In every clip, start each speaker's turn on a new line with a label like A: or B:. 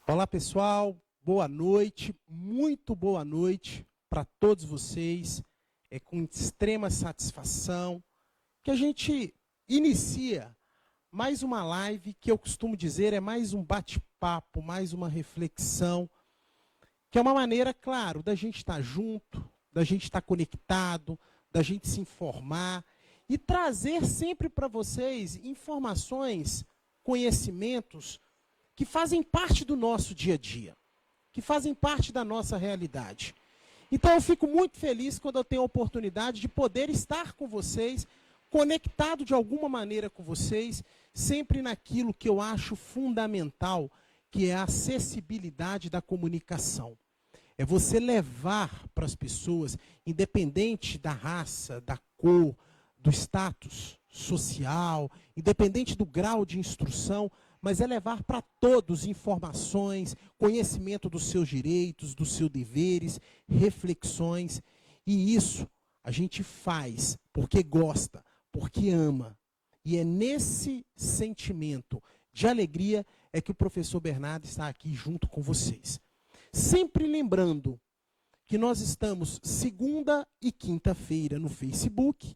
A: Olá, pessoal. Boa noite. Muito boa noite para todos vocês. É com extrema satisfação que a gente inicia mais uma live que eu costumo dizer é mais um bate-papo, mais uma reflexão, que é uma maneira, claro, da gente estar junto, da gente estar conectado, da gente se informar e trazer sempre para vocês informações, conhecimentos que fazem parte do nosso dia a dia, que fazem parte da nossa realidade. Então eu fico muito feliz quando eu tenho a oportunidade de poder estar com vocês, conectado de alguma maneira com vocês, sempre naquilo que eu acho fundamental, que é a acessibilidade da comunicação. É você levar para as pessoas, independente da raça, da cor, do status social, independente do grau de instrução, mas é levar para todos informações, conhecimento dos seus direitos, dos seus deveres, reflexões. E isso a gente faz porque gosta, porque ama. E é nesse sentimento de alegria é que o professor Bernardo está aqui junto com vocês. Sempre lembrando que nós estamos segunda e quinta-feira no Facebook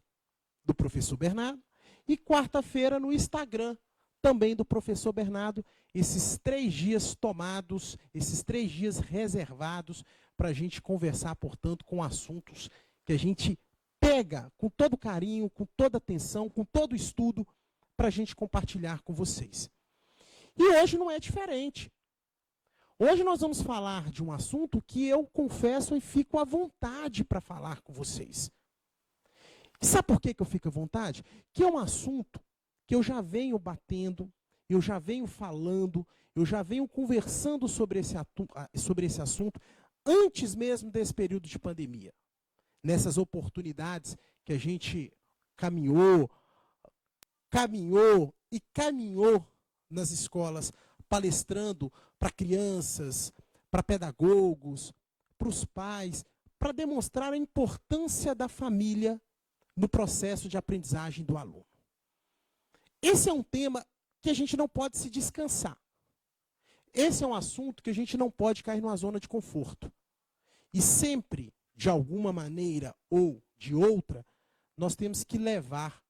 A: do professor Bernardo e quarta-feira no Instagram também do professor Bernardo, esses 3 dias tomados, esses 3 dias reservados para a gente conversar, portanto, com assuntos que a gente pega com todo carinho, com toda atenção, com todo estudo, para a gente compartilhar com vocês. E hoje não é diferente. Hoje nós vamos falar de um assunto que eu confesso e fico à vontade para falar com vocês. E sabe por que eu fico à vontade? Que é um assunto que eu já venho batendo, eu já venho falando, eu já venho conversando sobre esse assunto antes mesmo desse período de pandemia. Nessas oportunidades que a gente caminhou e caminhou nas escolas, palestrando para crianças, para pedagogos, para os pais, para demonstrar a importância da família no processo de aprendizagem do aluno. Esse é um tema que a gente não pode se descansar. Esse é um assunto que a gente não pode cair numa zona de conforto. E sempre, de alguma maneira ou de outra, nós temos que levar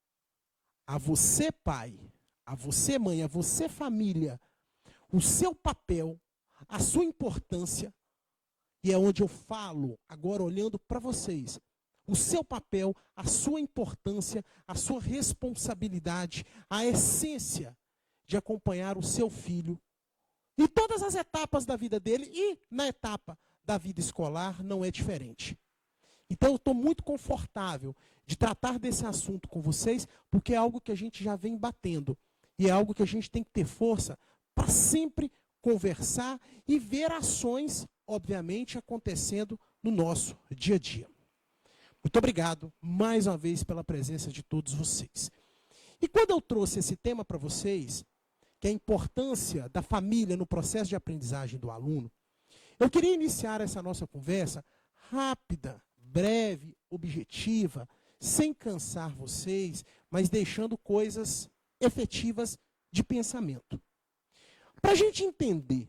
A: a você, pai, a você, mãe, a você, família, o seu papel, a sua importância, e é onde eu falo, agora olhando para vocês, o seu papel, a sua importância, a sua responsabilidade, a essência de acompanhar o seu filho em todas as etapas da vida dele e na etapa da vida escolar não é diferente. Então eu estou muito confortável de tratar desse assunto com vocês, porque é algo que a gente já vem batendo e é algo que a gente tem que ter força para sempre conversar e ver ações, obviamente, acontecendo no nosso dia a dia. Muito obrigado, mais uma vez, pela presença de todos vocês. E quando eu trouxe esse tema para vocês, que é a importância da família no processo de aprendizagem do aluno, eu queria iniciar essa nossa conversa rápida, breve, objetiva, sem cansar vocês, mas deixando coisas efetivas de pensamento. Para a gente entender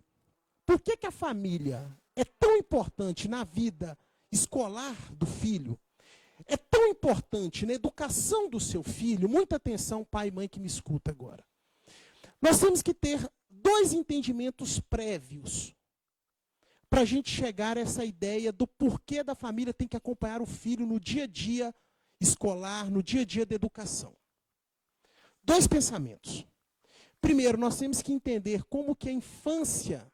A: por que a família é tão importante na vida escolar do filho, é tão importante na educação do seu filho, muita atenção, pai e mãe que me escuta agora. Nós temos que ter 2 entendimentos prévios para a gente chegar a essa ideia do porquê da família tem que acompanhar o filho no dia a dia escolar, no dia a dia da educação. 2 pensamentos. Primeiro, nós temos que entender como que a infância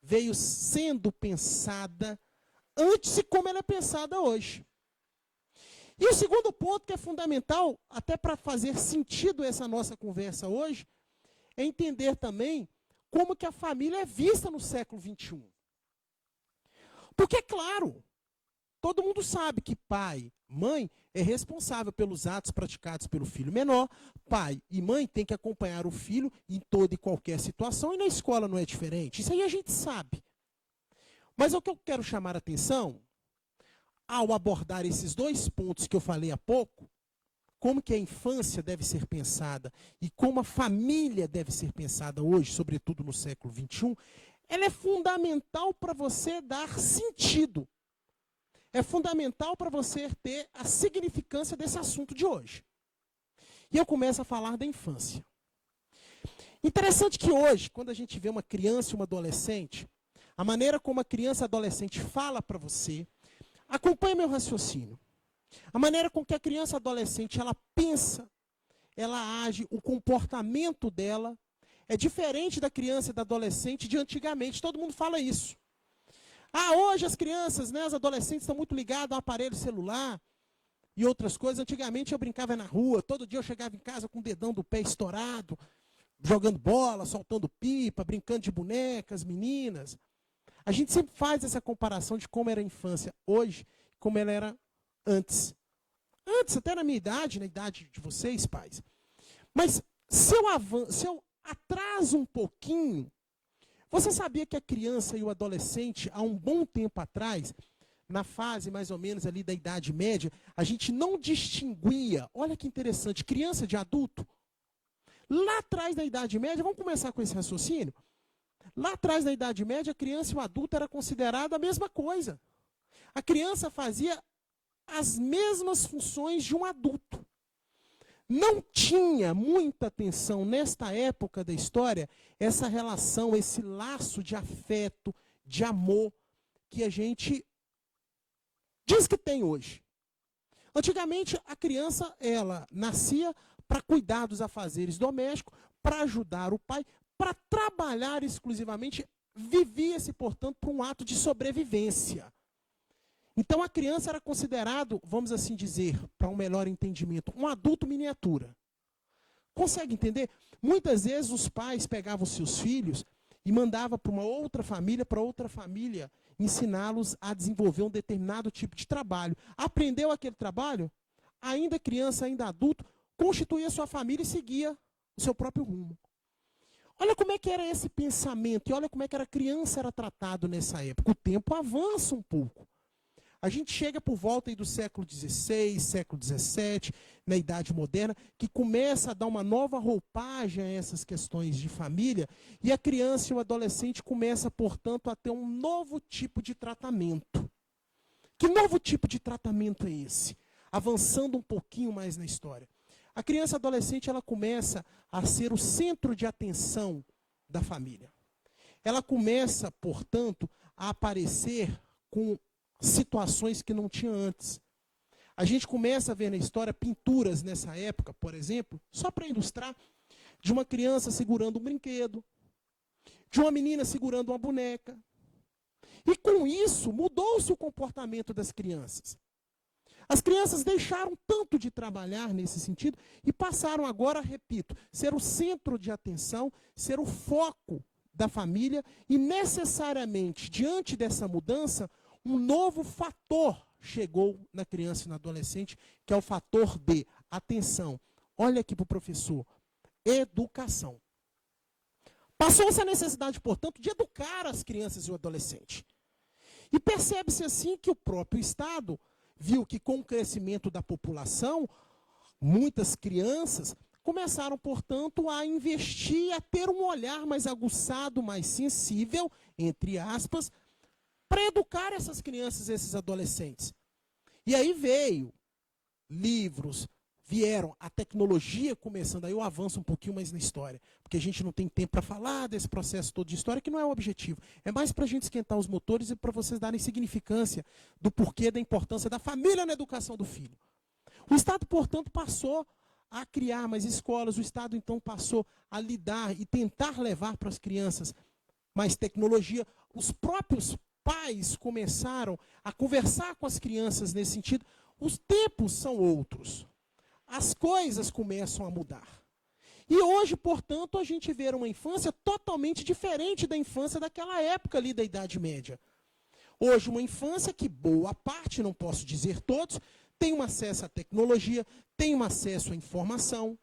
A: veio sendo pensada antes e como ela é pensada hoje. E o segundo ponto, que é fundamental, até para fazer sentido essa nossa conversa hoje, é entender também como que a família é vista no século XXI. Porque, claro, todo mundo sabe que pai, mãe é responsável pelos atos praticados pelo filho menor. Pai e mãe têm que acompanhar o filho em toda e qualquer situação, e na escola não é diferente. Isso aí a gente sabe. Mas o que eu quero chamar a atenção, ao abordar esses 2 pontos que eu falei há pouco, como que a infância deve ser pensada e como a família deve ser pensada hoje, sobretudo no século XXI, ela é fundamental para você dar sentido. É fundamental para você ter a significância desse assunto de hoje. E eu começo a falar da infância. Interessante que hoje, quando a gente vê uma criança e uma adolescente, a maneira como a criança e a adolescente fala para você, acompanha meu raciocínio. A maneira com que a criança e a adolescente ela pensa, ela age, o comportamento dela é diferente da criança e da adolescente de antigamente. Todo mundo fala isso. Hoje as crianças, né, as adolescentes estão muito ligadas ao aparelho celular e outras coisas. Antigamente eu brincava na rua, todo dia eu chegava em casa com o dedão do pé estourado, jogando bola, soltando pipa, brincando de bonecas, meninas. A gente sempre faz essa comparação de como era a infância hoje, como ela era antes. Antes, até na minha idade, na idade de vocês, pais. Mas se eu atraso um pouquinho, você sabia que a criança e o adolescente, há um bom tempo atrás, na fase mais ou menos ali da Idade Média, a gente não distinguia, olha que interessante, criança de adulto. Lá atrás da Idade Média, vamos começar com esse raciocínio? Lá atrás da Idade Média, a criança e o adulto era considerada a mesma coisa. A criança fazia as mesmas funções de um adulto. Não tinha muita atenção nesta época da história essa relação, esse laço de afeto, de amor que a gente diz que tem hoje. Antigamente, a criança ela nascia para cuidar dos afazeres domésticos, para ajudar o pai, para trabalhar exclusivamente, vivia-se, portanto, por um ato de sobrevivência. Então a criança era considerado, vamos assim dizer, para um melhor entendimento, um adulto miniatura. Consegue entender? Muitas vezes os pais pegavam seus filhos e mandavam para outra família, ensiná-los a desenvolver um determinado tipo de trabalho. Aprendeu aquele trabalho, ainda criança, ainda adulto, constituía sua família e seguia o seu próprio rumo. Olha como é que era esse pensamento e olha como é que a criança era tratado nessa época. O tempo avança um pouco. A gente chega por volta aí do século XVI, século XVII, na Idade Moderna, que começa a dar uma nova roupagem a essas questões de família, e a criança e o adolescente começa, portanto, a ter um novo tipo de tratamento. Que novo tipo de tratamento é esse? Avançando um pouquinho mais na história. A criança e a adolescente ela começa a ser o centro de atenção da família. Ela começa, portanto, a aparecer com situações que não tinha antes. A gente começa a ver na história pinturas nessa época, por exemplo, só para ilustrar, de uma criança segurando um brinquedo, de uma menina segurando uma boneca. E com isso, mudou-se o comportamento das crianças. As crianças deixaram tanto de trabalhar nesse sentido e passaram agora, repito, ser o centro de atenção, ser o foco da família e necessariamente, diante dessa mudança, um novo fator chegou na criança e no adolescente, que é o fator de, atenção, olha aqui para o professor, educação. Passou-se a necessidade, portanto, de educar as crianças e o adolescente. E percebe-se assim que o próprio Estado viu que com o crescimento da população, muitas crianças começaram, portanto, a investir, a ter um olhar mais aguçado, mais sensível, entre aspas, para educar essas crianças e esses adolescentes. E aí veio livros, vieram a tecnologia começando, aí eu avanço um pouquinho mais na história, porque a gente não tem tempo para falar desse processo todo de história, que não é o objetivo. É mais para a gente esquentar os motores e para vocês darem significância do porquê da importância da família na educação do filho. O Estado, portanto, passou a criar mais escolas, o Estado, então, passou a lidar e tentar levar para as crianças mais tecnologia. Os próprios pais começaram a conversar com as crianças nesse sentido. Os tempos são outros. As coisas começam a mudar. E hoje, portanto, a gente vê uma infância totalmente diferente da infância daquela época ali da Idade Média. Hoje, uma infância que boa parte, não posso dizer todos, tem um acesso à tecnologia, tem um acesso à informação,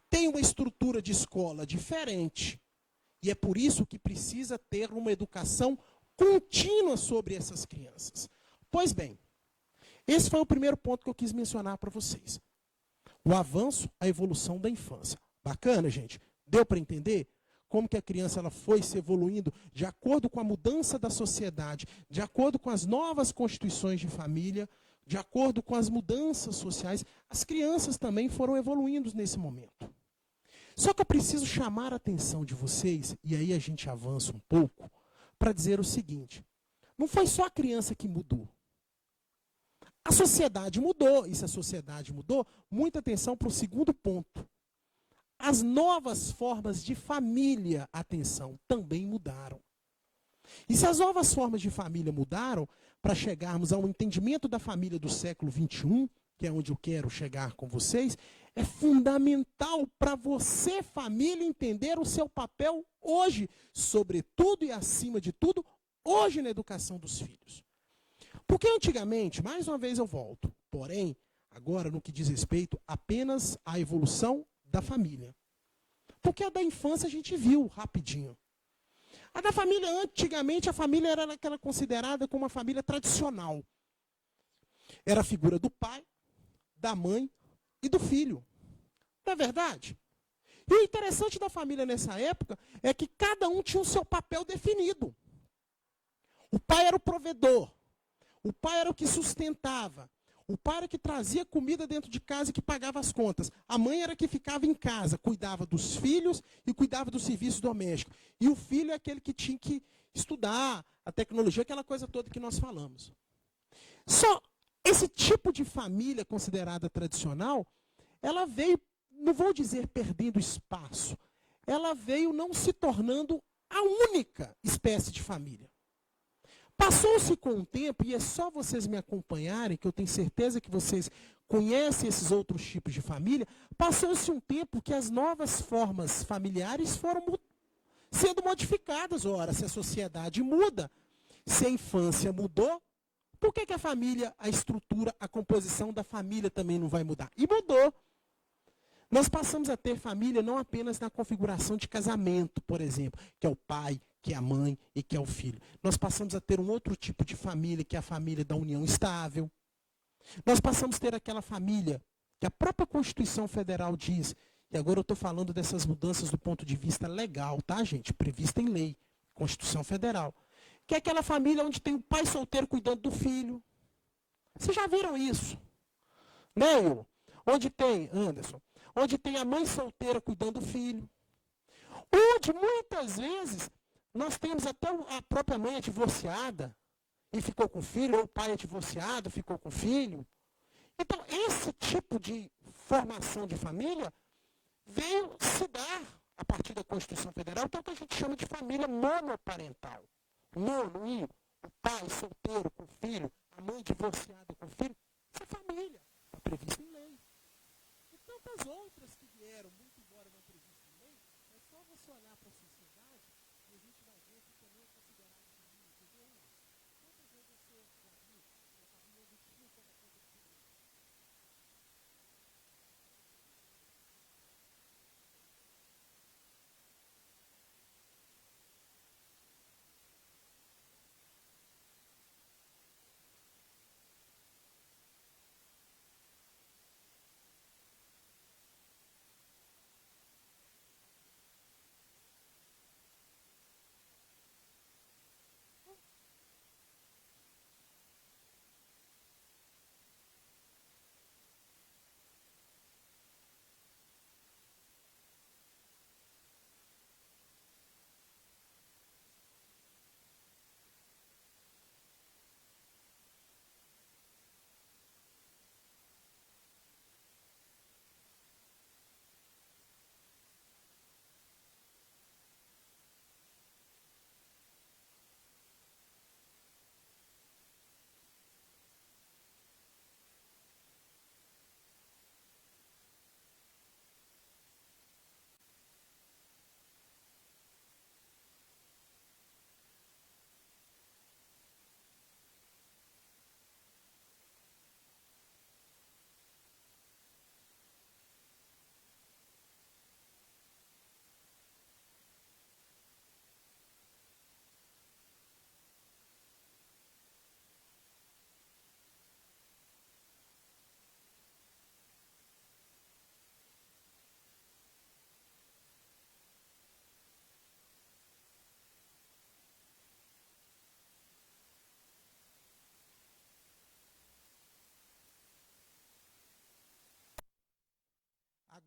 A: tem uma estrutura de escola diferente. E é por isso que precisa ter uma educação contínua sobre essas crianças. Pois bem, esse foi o primeiro ponto que eu quis mencionar para vocês. O avanço, a evolução da infância. Bacana, gente? Deu para entender? como que a criança ela foi se evoluindo de acordo com a mudança da sociedade, de acordo com as novas constituições de família, de acordo com as mudanças sociais, as crianças também foram evoluindo nesse momento. Só que eu preciso chamar a atenção de vocês, e aí a gente avança um pouco, para dizer o seguinte: não foi só a criança que mudou. A sociedade mudou, e se a sociedade mudou, muita atenção para o segundo ponto. As novas formas de família, atenção, também mudaram. E se as novas formas de família mudaram, para chegarmos a um entendimento da família do século XXI, que é onde eu quero chegar com vocês, é fundamental para você, família, entender o seu papel hoje, sobretudo e acima de tudo, hoje na educação dos filhos. Porque antigamente, mais uma vez eu volto, porém, agora no que diz respeito apenas à evolução da família. Porque a da infância a gente viu rapidinho. A da família, antigamente, a família era aquela considerada como uma família tradicional. Era a figura do pai, da mãe e do filho. Não é verdade? E o interessante da família nessa época é que cada um tinha o seu papel definido. O pai era o provedor. O pai era o que sustentava. O pai era que trazia comida dentro de casa e que pagava as contas. A mãe era que ficava em casa, cuidava dos filhos e cuidava do serviço doméstico. E o filho é aquele que tinha que estudar a tecnologia, aquela coisa toda que nós falamos. Só esse tipo de família considerada tradicional, ela veio, não vou dizer perdendo espaço, ela veio não se tornando a única espécie de família. Passou-se com o tempo, e é só vocês me acompanharem, que eu tenho certeza que vocês conhecem esses outros tipos de família, passou-se um tempo que as novas formas familiares foram sendo modificadas. Ora, se a sociedade muda, se a infância mudou, por que a família, a estrutura, a composição da família também não vai mudar? E mudou. Nós passamos a ter família não apenas na configuração de casamento, por exemplo, que é o pai, que é a mãe e que é o filho. Nós passamos a ter um outro tipo de família, que é a família da união estável. Nós passamos a ter aquela família que a própria Constituição Federal diz, e agora eu estou falando dessas mudanças do ponto de vista legal, tá, gente? Prevista em lei, Constituição Federal. Que é aquela família onde tem o pai solteiro cuidando do filho. Vocês já viram isso? Né, Will? Onde tem, Anderson? Onde tem a mãe solteira cuidando do filho. Onde, muitas vezes, nós temos até a própria mãe é divorciada e ficou com o filho, ou o pai é divorciado, ficou com o filho. Então, esse tipo de formação de família veio se dar a partir da Constituição Federal, que é o que a gente chama de família monoparental. Mono, o pai solteiro com o filho, a mãe divorciada com o filho, isso é família, está previsto em lei. E tantas outras que vieram, muito embora não previstas em lei, é só você olhar para a sociedade e a gente vai ver que também é considerado família. Entendeu? Quantas vezes você já viu uma família onde tinha toda coisa de família?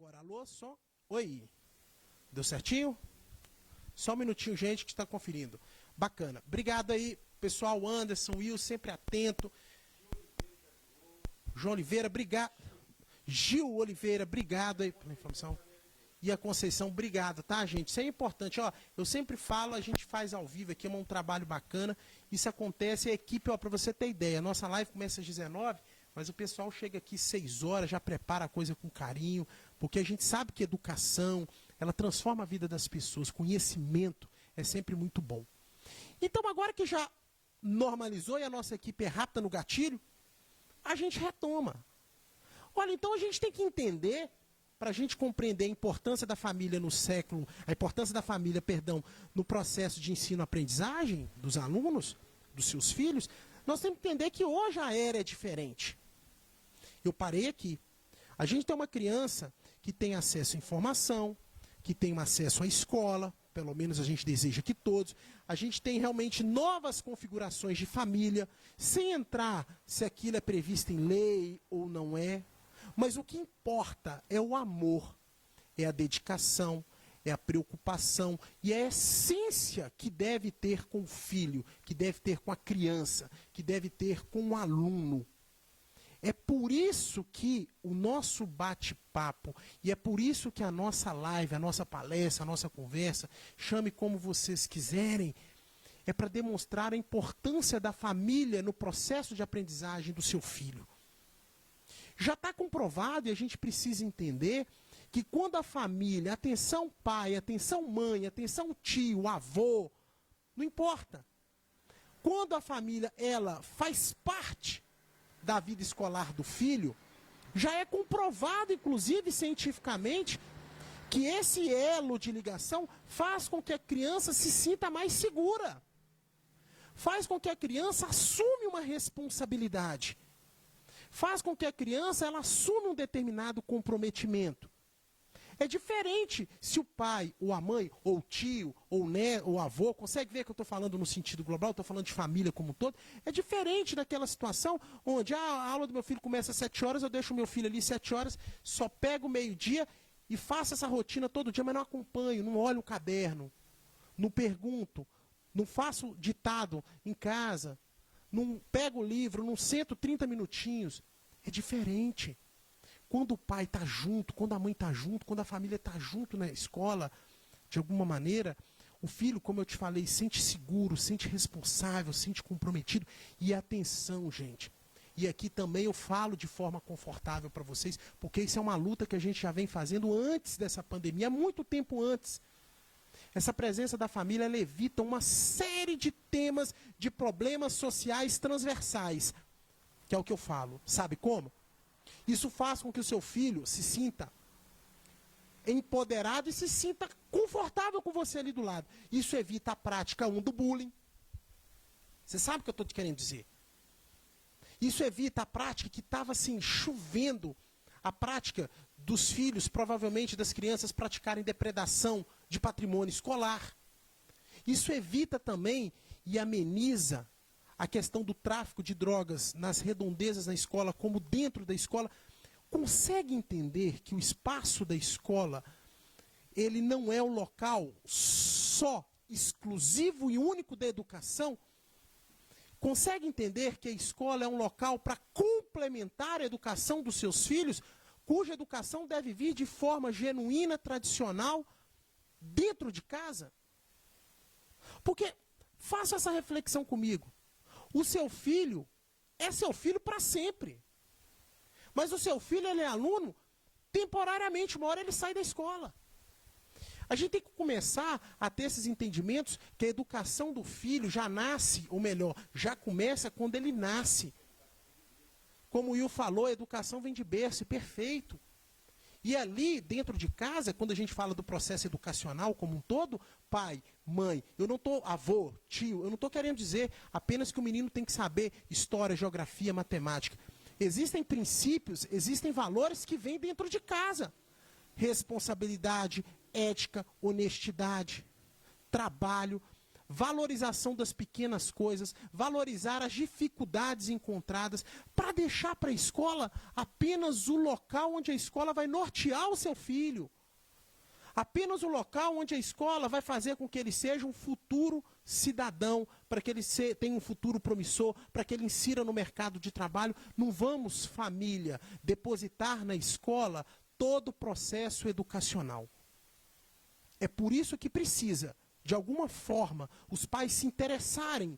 A: agora. Alô, som. Oi. Deu certinho? Só um minutinho, gente, que está conferindo. Bacana. Obrigado aí, pessoal. Anderson, Will, sempre atento. João Oliveira, obrigado. Gil Oliveira, obrigado aí pela informação. E a Conceição, obrigado, tá, gente? Isso é importante. Ó, eu sempre falo, a gente faz ao vivo aqui, é um trabalho bacana. Isso acontece, a equipe, ó, para você ter ideia, a nossa live começa às 19, mas o pessoal chega aqui 6 horas, já prepara a coisa com carinho, porque a gente sabe que educação, ela transforma a vida das pessoas, conhecimento é sempre muito bom. Então, agora que já normalizou e a nossa equipe é rápida no gatilho, a gente retoma. Olha, então a gente tem que entender, para a gente compreender a importância da família no século, a importância da família, perdão, no processo de ensino-aprendizagem dos alunos, dos seus filhos, nós temos que entender que hoje a era é diferente. Eu parei aqui. A gente tem uma criança que tem acesso à informação, que tem um acesso à escola, pelo menos a gente deseja que todos. A gente tem realmente novas configurações de família, sem entrar se aquilo é previsto em lei ou não é. Mas o que importa é o amor, é a dedicação, é a preocupação e é a essência que deve ter com o filho, que deve ter com a criança, que deve ter com o aluno. É por isso que o nosso bate-papo, e é por isso que a nossa live, a nossa palestra, a nossa conversa, chame como vocês quiserem, é para demonstrar a importância da família no processo de aprendizagem do seu filho. Já está comprovado e a gente precisa entender que quando a família, atenção pai, atenção mãe, atenção tio, avô, não importa. Quando a família ela faz parte da vida escolar do filho, já é comprovado, inclusive cientificamente, que esse elo de ligação faz com que a criança se sinta mais segura. Faz com que a criança assume uma responsabilidade. Faz com que a criança ela assuma um determinado comprometimento. É diferente se o pai, ou a mãe, ou o tio, ou o avô, consegue ver que eu estou falando no sentido global, estou falando de família como um todo, é diferente daquela situação onde a aula do meu filho começa às 7 horas, eu deixo o meu filho ali 7 horas, só pego o meio-dia e faço essa rotina todo dia, mas não acompanho, não olho o caderno, não pergunto, não faço ditado em casa, não pego o livro, não sento 30 minutinhos. É diferente. Quando o pai está junto, quando a mãe está junto, quando a família está junto na escola, de alguma maneira, o filho, como eu te falei, sente seguro, sente responsável, sente comprometido. E atenção, gente. E aqui também eu falo de forma confortável para vocês, porque isso é uma luta que a gente já vem fazendo antes dessa pandemia, há muito tempo antes. Essa presença da família ela evita uma série de temas, de problemas sociais transversais, que é o que eu falo. Sabe como? Isso faz com que o seu filho se sinta empoderado e se sinta confortável com você ali do lado. Isso evita a prática do bullying. Você sabe o que eu estou te querendo dizer? Isso evita a prática que estava assim, chovendo, a prática dos filhos, provavelmente das crianças, praticarem depredação de patrimônio escolar. Isso evita também e ameniza a questão do tráfico de drogas nas redondezas da escola, como dentro da escola. Consegue entender que o espaço da escola, ele não é um local só, exclusivo e único da educação? Consegue entender que a escola é um local para complementar a educação dos seus filhos, cuja educação deve vir de forma genuína, tradicional, dentro de casa? Porque, faça essa reflexão comigo. O seu filho é seu filho para sempre. Mas o seu filho ele é aluno temporariamente, uma hora ele sai da escola. A gente tem que começar a ter esses entendimentos que a educação do filho já nasce, ou melhor, já começa quando ele nasce. Como o Will falou, a educação vem de berço, perfeito. E ali, dentro de casa, quando a gente fala do processo educacional como um todo, pai, mãe, eu não estou, avô, tio, eu não estou querendo dizer apenas que o menino tem que saber história, geografia, matemática. Existem princípios, existem valores que vêm dentro de casa. Responsabilidade, ética, honestidade, trabalho, valorização das pequenas coisas, valorizar as dificuldades encontradas, para deixar para a escola apenas o local onde a escola vai nortear o seu filho. Apenas o local onde a escola vai fazer com que ele seja um futuro cidadão, para que ele tenha um futuro promissor, para que ele insira no mercado de trabalho. Não vamos, família, depositar na escola todo o processo educacional. É por isso que precisa, de alguma forma, os pais se interessarem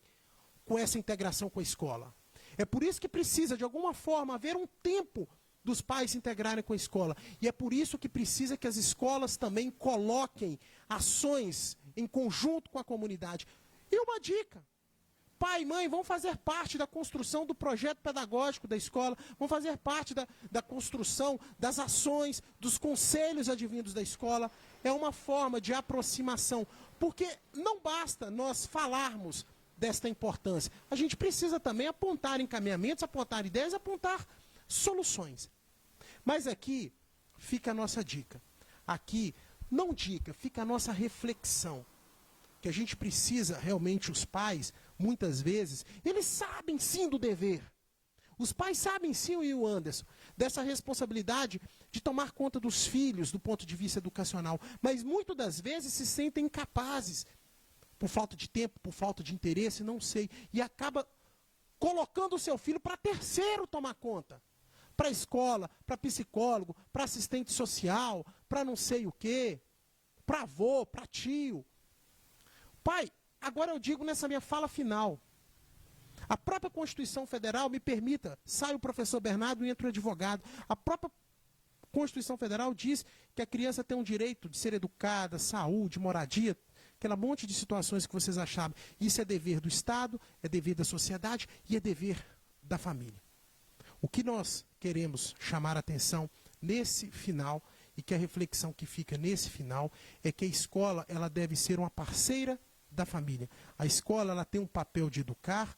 A: com essa integração com a escola. É por isso que precisa, de alguma forma, haver um tempo dos pais se integrarem com a escola. E é por isso que precisa que as escolas também coloquem ações em conjunto com a comunidade. E uma dica: pai e mãe vão fazer parte da construção do projeto pedagógico da escola, vão fazer parte da construção das ações, dos conselhos advindos da escola. É uma forma de aproximação, porque não basta nós falarmos desta importância. A gente precisa também apontar encaminhamentos, apontar ideias, apontar soluções. Mas aqui fica a nossa dica. Aqui, não dica, fica a nossa reflexão. Que a gente precisa realmente, os pais, muitas vezes, eles sabem sim do dever. Os pais sabem sim, o Anderson, dessa responsabilidade de tomar conta dos filhos do ponto de vista educacional. Mas muitas das vezes se sentem incapazes, por falta de tempo, por falta de interesse, não sei. E acaba colocando o seu filho para terceiro tomar conta. Para escola, para psicólogo, para assistente social, para não sei o quê, para avô, para tio. Pai, agora eu digo nessa minha fala final. A própria Constituição Federal me permita, sai o professor Bernardo e entra o advogado. A própria Constituição Federal diz que a criança tem um direito de ser educada, saúde, moradia, aquela monte de situações que vocês achavam. Isso é dever do Estado, é dever da sociedade e é dever da família. O que nós queremos chamar a atenção nesse final, e que a reflexão que fica nesse final, é que a escola ela deve ser uma parceira da família. A escola ela tem um papel de educar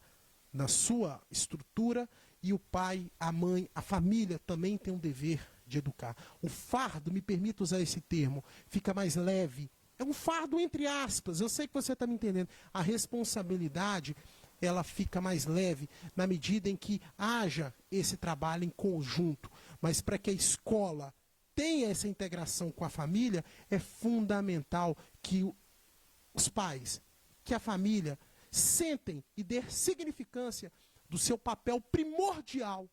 A: na sua estrutura, e o pai, a mãe, a família também tem um dever de educar. O fardo, me permita usar esse termo, fica mais leve. É um fardo entre aspas, eu sei que você está me entendendo. A responsabilidade ela fica mais leve na medida em que haja esse trabalho em conjunto. Mas para que a escola tenha essa integração com a família, é fundamental que os pais, que a família, sentem e dê significância do seu papel primordial,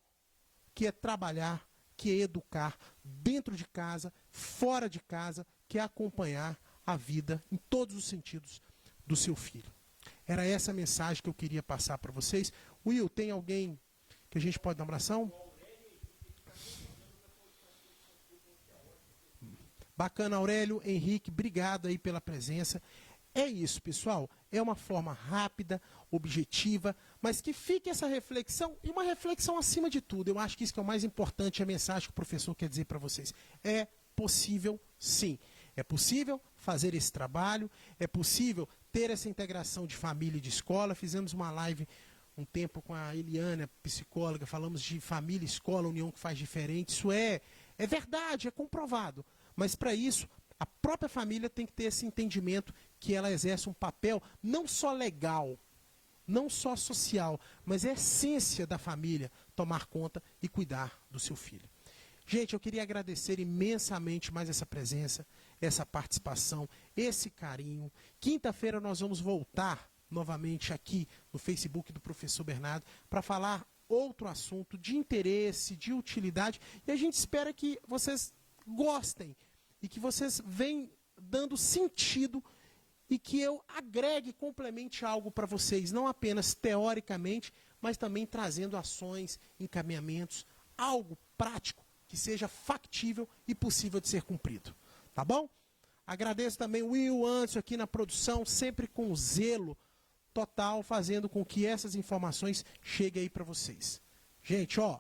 A: que é trabalhar, que é educar dentro de casa, fora de casa, que é acompanhar a vida em todos os sentidos do seu filho. Era essa a mensagem que eu queria passar para vocês. Will, tem alguém que a gente pode dar uma oração? Bacana, Aurélio, Henrique, obrigado aí pela presença. É isso, pessoal. É uma forma rápida, objetiva, mas que fique essa reflexão, e uma reflexão acima de tudo. Eu acho que isso que é o mais importante, a mensagem que o professor quer dizer para vocês. É possível, sim. É possível fazer esse trabalho, é possível ter essa integração de família e de escola. Fizemos uma live um tempo com a Eliana, psicóloga, falamos de família e escola, união que faz diferente. Isso é verdade, é comprovado. Mas para isso, a própria família tem que ter esse entendimento que ela exerce um papel não só legal, não só social, mas é a essência da família tomar conta e cuidar do seu filho. Gente, eu queria agradecer imensamente mais essa presença, essa participação, esse carinho. Quinta-feira nós vamos voltar novamente aqui no Facebook do professor Bernardo para falar outro assunto de interesse, de utilidade, e a gente espera que vocês gostem e que vocês venham dando sentido e que eu agregue, complemente algo para vocês, não apenas teoricamente, mas também trazendo ações, encaminhamentos, algo prático que seja factível e possível de ser cumprido. Tá bom? Agradeço também o Will Anderson aqui na produção, sempre com zelo total, fazendo com que essas informações cheguem aí para vocês. Gente, ó,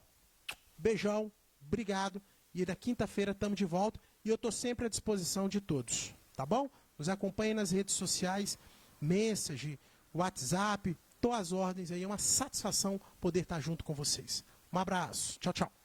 A: beijão, obrigado, e na quinta-feira estamos de volta, e eu estou sempre à disposição de todos, tá bom? Nos acompanhem nas redes sociais, message, WhatsApp, estou às ordens aí, é uma satisfação poder estar junto com vocês. Um abraço, tchau, tchau.